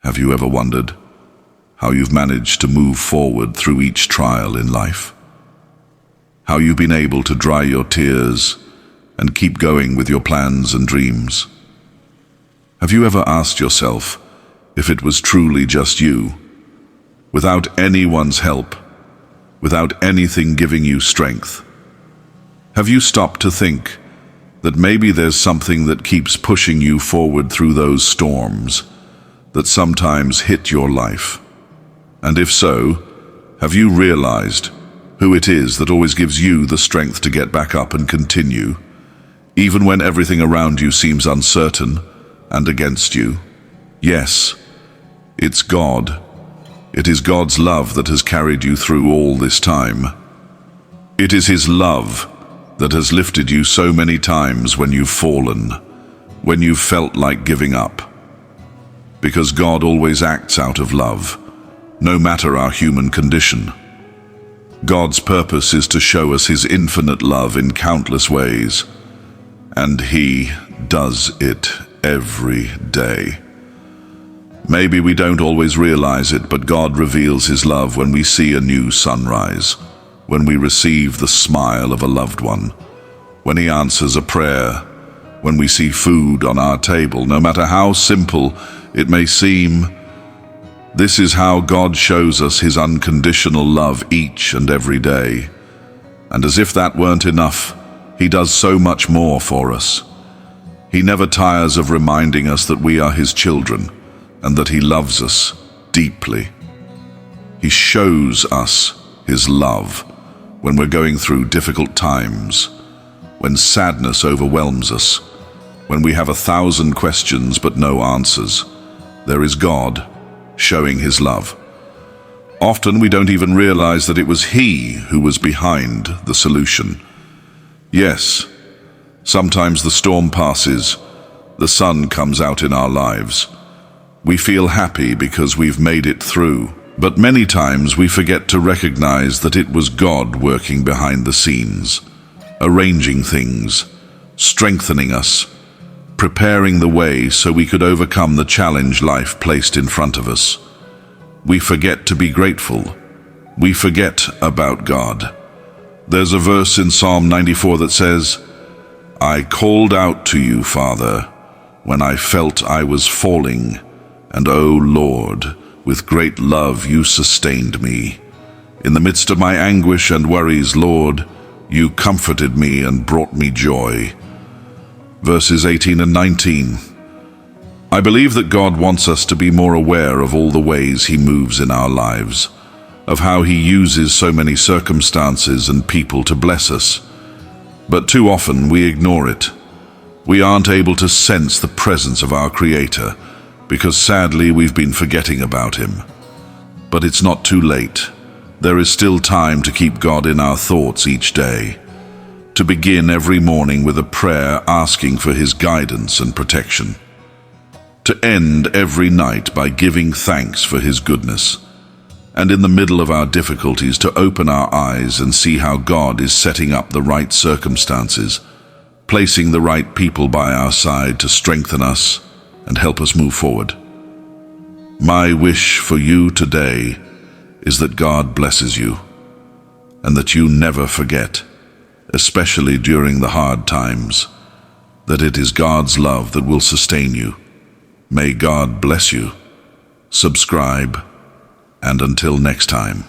Have you ever wondered how you've managed to move forward through each trial in life? How you've been able to dry your tears and keep going with your plans and dreams? Have you ever asked yourself if it was truly just you, without anyone's help, without anything giving you strength? Have you stopped to think that maybe there's something that keeps pushing you forward through those storms that sometimes hit your life? And if so, have you realized who it is that always gives you the strength to get back up and continue, even when everything around you seems uncertain and against you? Yes, it's God. It is God's love that has carried you through all this time. It is His love that has lifted you so many times when you've fallen, when you've felt like giving up. Because God always acts out of love, no matter our human condition. God's purpose is to show us His infinite love in countless ways, and He does it every day. Maybe we don't always realize it, but God reveals His love when we see a new sunrise, when we receive the smile of a loved one, when He answers a prayer, when we see food on our table, no matter how simple it may seem. This is how God shows us His unconditional love each and every day. And as if that weren't enough, He does so much more for us. He never tires of reminding us that we are His children and that He loves us deeply. He shows us His love when we're going through difficult times, when sadness overwhelms us, when we have 1,000 questions but no answers. There is God showing His love. Often we don't even realize that it was He who was behind the solution. Yes, sometimes the storm passes, the sun comes out in our lives. We feel happy because we've made it through, but many times we forget to recognize that it was God working behind the scenes, arranging things, strengthening us, preparing the way so we could overcome the challenge life placed in front of us. We forget to be grateful. We forget about God. There's a verse in Psalm 94 that says, "I called out to you, Father, when I felt I was falling, and O Lord, with great love you sustained me. In the midst of my anguish and worries, Lord, you comforted me and brought me joy." Verses 18 and 19. I believe that God wants us to be more aware of all the ways He moves in our lives, of how He uses so many circumstances and people to bless us. But too often we ignore it. We aren't able to sense the presence of our Creator because sadly we've been forgetting about Him. But it's not too late. There is still time to keep God in our thoughts each day, to begin every morning with a prayer asking for His guidance and protection, to end every night by giving thanks for His goodness, and in the middle of our difficulties to open our eyes and see how God is setting up the right circumstances, placing the right people by our side to strengthen us and help us move forward. My wish for you today is that God blesses you, and that you never forget, especially during the hard times, that it is God's love that will sustain you. May God bless you. Subscribe, and until next time.